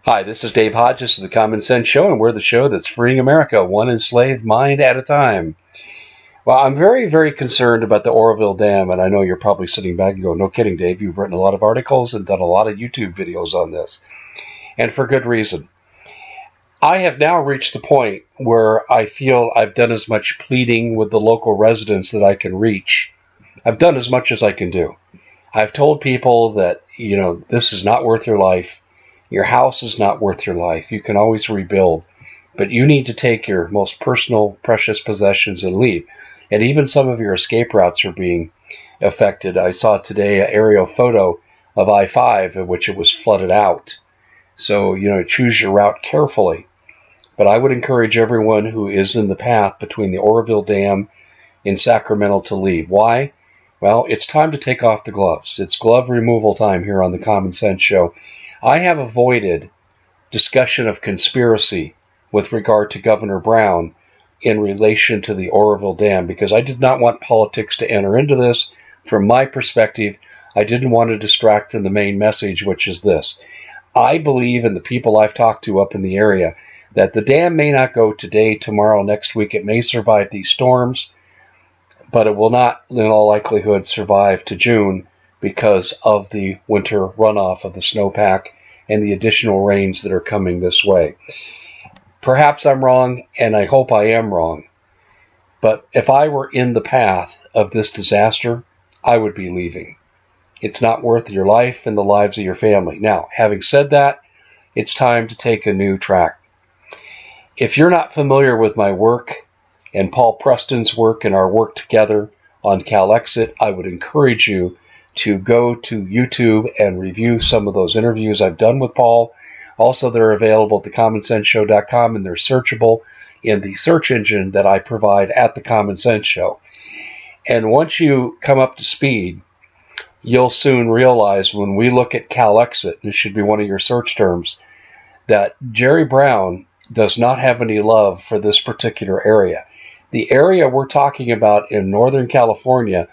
Hi, this is Dave Hodges of the Common Sense Show, and we're the show that's freeing America one enslaved mind at a time. Well, I'm very, very concerned about the Oroville Dam, and I know you're probably sitting back and going, no kidding, Dave, you've written a lot of articles and done a lot of YouTube videos on this, and for good reason. I have now reached the point where I feel I've done as much pleading with the local residents that I can reach. I've done as much as I can do. I've told people that, this is not worth your life. Your house is not worth your life. You can always rebuild, but you need to take your most personal, precious possessions and leave. And even some of your escape routes are being affected. I saw today an aerial photo of I-5 in which it was flooded out. So, choose your route carefully. But I would encourage everyone who is in the path between the Oroville Dam and Sacramento to leave. Why? Well, it's time to take off the gloves. It's glove removal time here on the Common Sense Show. I have avoided discussion of conspiracy with regard to Governor Brown in relation to the Oroville Dam because I did not want politics to enter into this. From my perspective, I didn't want to distract from the main message, which is this. I believe, in the people I've talked to up in the area, that the dam may not go today, tomorrow, next week. It may survive these storms, but it will not, in all likelihood, survive to June because of the winter runoff of the snowpack and the additional rains that are coming this way. Perhaps I'm wrong, and I hope I am wrong. But if I were in the path of this disaster, I would be leaving. It's not worth your life and the lives of your family. Now, having said that, it's time to take a new track. If you're not familiar with my work and Paul Preston's work and our work together on CalExit, I would encourage you to go to YouTube and review some of those interviews I've done with Paul. Also, they're available at thecommonsenseshow.com, and they're searchable in the search engine that I provide at The Common Sense Show. And once you come up to speed, you'll soon realize when we look at CalExit, this should be one of your search terms, that Jerry Brown does not have any love for this particular area. The area we're talking about in Northern California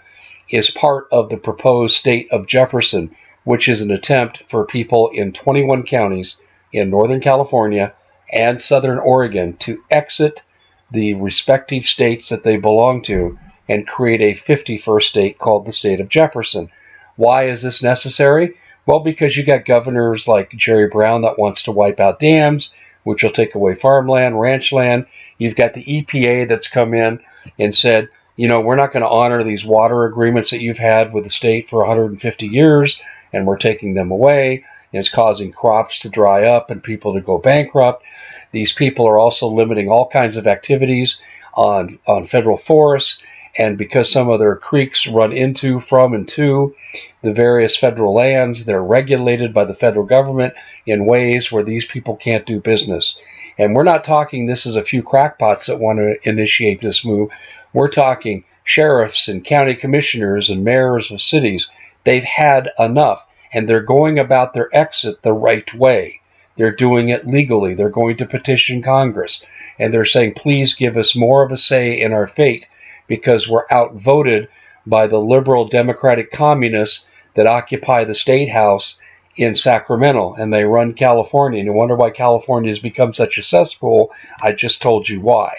is part of the proposed state of Jefferson, which is an attempt for people in 21 counties in Northern California and Southern Oregon to exit the respective states that they belong to and create a 51st state called the state of Jefferson. Why is this necessary? Well, because you got governors like Jerry Brown that wants to wipe out dams, which will take away farmland, ranch land. You've got the EPA that's come in and said, we're not going to honor these water agreements that you've had with the state for 150 years, and we're taking them away. And it's causing crops to dry up and people to go bankrupt. These people are also limiting all kinds of activities on federal forests, and because some of their creeks run into, from, and to the various federal lands, they're regulated by the federal government in ways where these people can't do business. And we're not talking this is a few crackpots that want to initiate this move. We're talking sheriffs and county commissioners and mayors of cities. They've had enough, and they're going about their exit the right way. They're doing it legally. They're going to petition Congress, and they're saying, please give us more of a say in our fate because we're outvoted by the liberal democratic communists that occupy the state house in Sacramento, and they run California. And you wonder why California has become such a cesspool. I just told you why.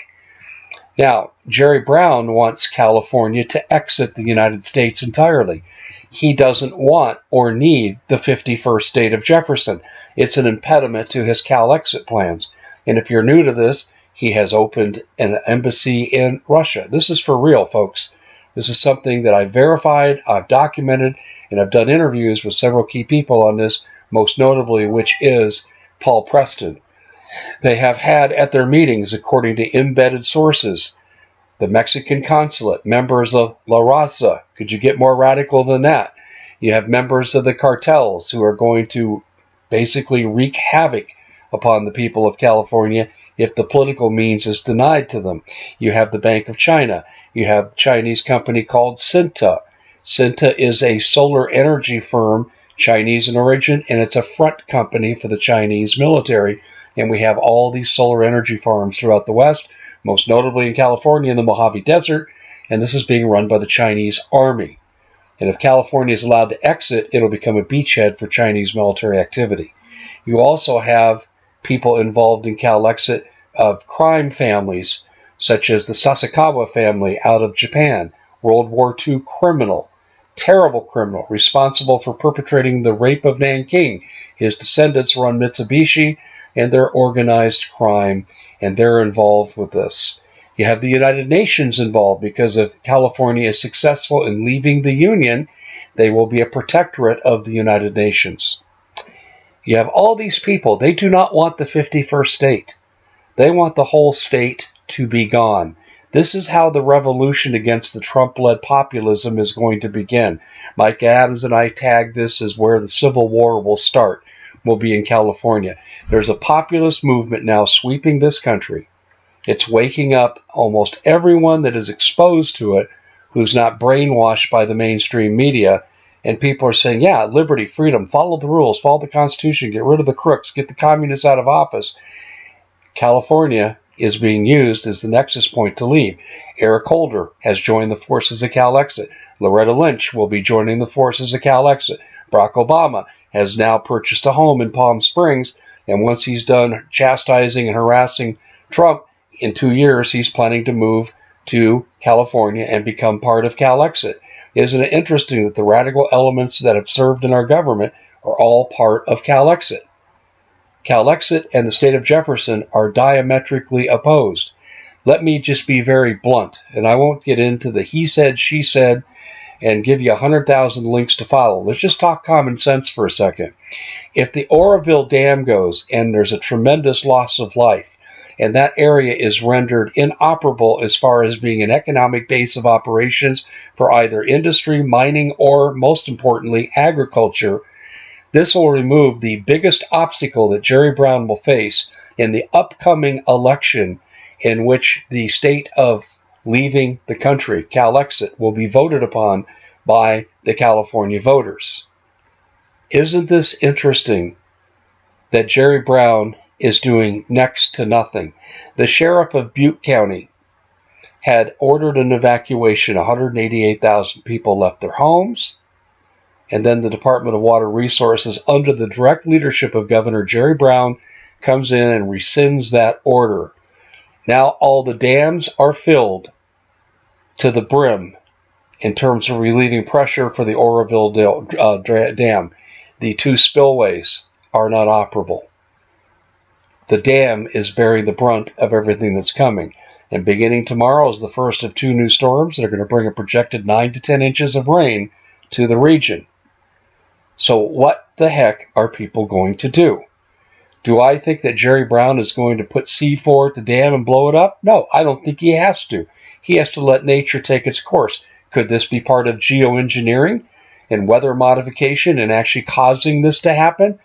Now, Jerry Brown wants California to exit the United States entirely. He doesn't want or need the 51st state of Jefferson. It's an impediment to his CalExit plans. And if you're new to this, he has opened an embassy in Russia. This is for real, folks. This is something that I've verified, I've documented, and I've done interviews with several key people on this, most notably which is Paul Preston. They have had at their meetings, according to embedded sources, the Mexican consulate, members of La Raza. Could you get more radical than that? You have members of the cartels who are going to basically wreak havoc upon the people of California if the political means is denied to them. You have the Bank of China. You have a Chinese company called Cinta. Cinta is a solar energy firm, Chinese in origin, and it's a front company for the Chinese military. And we have all these solar energy farms throughout the West, most notably in California in the Mojave Desert, and this is being run by the Chinese Army. And if California is allowed to exit, it'll become a beachhead for Chinese military activity. You also have people involved in Calexit of crime families, such as the Sasakawa family out of Japan, World War II criminal, terrible criminal, responsible for perpetrating the rape of Nanking. His descendants run Mitsubishi, and they're organized crime, and they're involved with this. You have the United Nations involved because if California is successful in leaving the Union, they will be a protectorate of the United Nations. You have all these people. They do not want the 51st state. They want the whole state to be gone. This is how the revolution against the Trump-led populism is going to begin. Mike Adams and I tagged this as where the Civil War will start. Will be in California. There's a populist movement now sweeping this country. It's waking up almost everyone that is exposed to it who's not brainwashed by the mainstream media. And people are saying, yeah, liberty, freedom, follow the rules, follow the Constitution, get rid of the crooks, get the communists out of office. California is being used as the nexus point to leave. Eric Holder has joined the forces of Calexit. Loretta Lynch will be joining the forces of Calexit. Barack Obama has now purchased a home in Palm Springs, and once he's done chastising and harassing Trump, in 2 years he's planning to move to California and become part of Calexit. Isn't it interesting that the radical elements that have served in our government are all part of Calexit? Calexit and the state of Jefferson are diametrically opposed. Let me just be very blunt, and I won't get into the he said, she said, and give you 100,000 links to follow. Let's just talk common sense for a second. If the Oroville Dam goes and there's a tremendous loss of life, and that area is rendered inoperable as far as being an economic base of operations for either industry, mining, or, most importantly, agriculture, this will remove the biggest obstacle that Jerry Brown will face in the upcoming election in which the state of leaving the country, Calexit, will be voted upon by the California voters. Isn't this interesting that Jerry Brown is doing next to nothing? The sheriff of Butte County had ordered an evacuation. 188,000 people left their homes. And then the Department of Water Resources, under the direct leadership of Governor Jerry Brown, comes in and rescinds that order. Now all the dams are filled to the brim in terms of relieving pressure for the Oroville Dam. The 2 spillways are not operable. The dam is bearing the brunt of everything that's coming. And beginning tomorrow is the first of 2 new storms that are going to bring a projected 9 to 10 inches of rain to the region. So what the heck are people going to do? Do I think that Jerry Brown is going to put C4 at the dam and blow it up? No, I don't think he has to. He has to let nature take its course. Could this be part of geoengineering and weather modification and actually causing this to happen?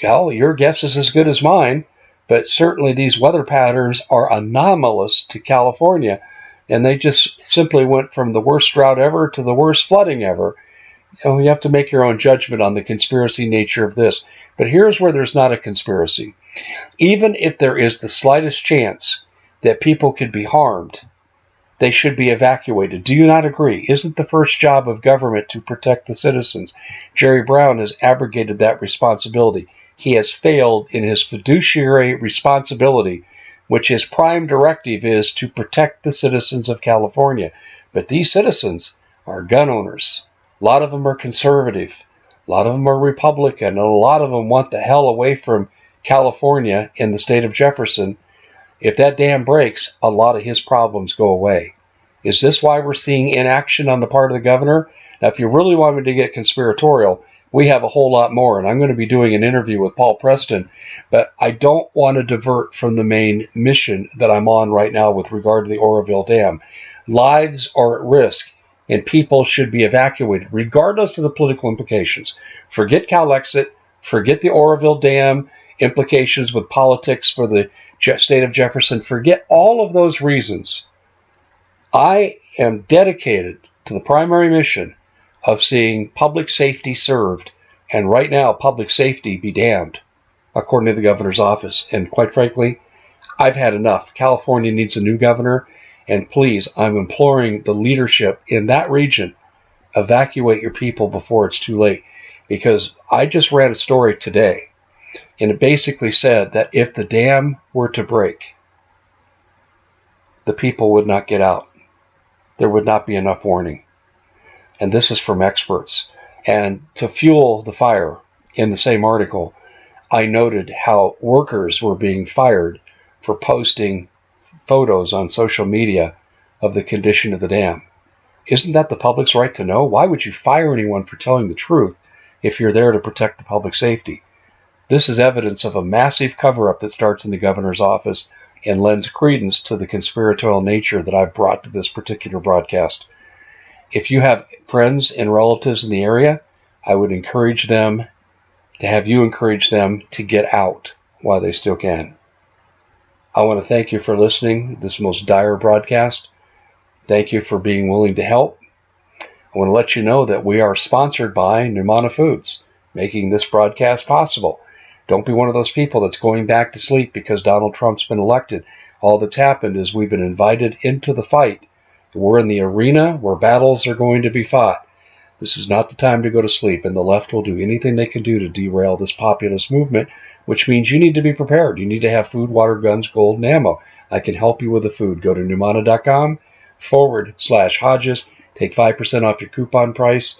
Well, your guess is as good as mine, but certainly these weather patterns are anomalous to California, and they just simply went from the worst drought ever to the worst flooding ever. You have to make your own judgment on the conspiracy nature of this. But here's where there's not a conspiracy. Even if there is the slightest chance that people could be harmed, they should be evacuated. Do you not agree? Isn't the first job of government to protect the citizens? Jerry Brown has abrogated that responsibility. He has failed in his fiduciary responsibility, which his prime directive is to protect the citizens of California. But these citizens are gun owners. A lot of them are conservative. A lot of them are Republican. And a lot of them want the hell away from California in the state of Jefferson. If that dam breaks, a lot of his problems go away. Is this why we're seeing inaction on the part of the governor? Now, if you really want me to get conspiratorial, we have a whole lot more, and I'm going to be doing an interview with Paul Preston, but I don't want to divert from the main mission that I'm on right now with regard to the Oroville Dam. Lives are at risk, and people should be evacuated, regardless of the political implications. Forget Calexit, forget the Oroville Dam, implications with politics for the state of Jefferson, forget all of those reasons. I am dedicated to the primary mission of seeing public safety served, and right now, public safety be damned, according to the governor's office. And quite frankly, I've had enough. California needs a new governor, and please, I'm imploring the leadership in that region, evacuate your people before it's too late. Because I just read a story today And it basically said that if the dam were to break, the people would not get out. There would not be enough warning. And this is from experts. And to fuel the fire, in the same article, I noted how workers were being fired for posting photos on social media of the condition of the dam. Isn't that the public's right to know? Why would you fire anyone for telling the truth if you're there to protect the public safety? This is evidence of a massive cover-up that starts in the governor's office and lends credence to the conspiratorial nature that I've brought to this particular broadcast. If you have friends and relatives in the area, I would encourage them to have you encourage them to get out while they still can. I want to thank you for listening to this most dire broadcast. Thank you for being willing to help. I want to let you know that we are sponsored by Numana Foods, making this broadcast possible. Don't be one of those people that's going back to sleep because Donald Trump's been elected. All that's happened is we've been invited into the fight. We're in the arena where battles are going to be fought. This is not the time to go to sleep, and the left will do anything they can do to derail this populist movement, which means you need to be prepared. You need to have food, water, guns, gold, and ammo. I can help you with the food. Go to Numana.com/Hodges. Take 5% off your coupon price.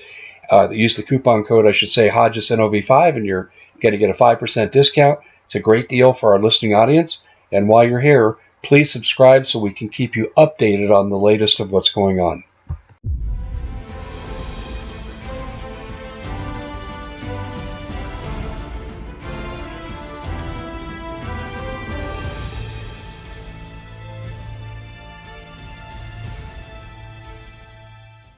Use the coupon code, I should say, Hodges NOV5, and you're going to get a 5% discount. It's a great deal for our listening audience. And while you're here, please subscribe so we can keep you updated on the latest of what's going on.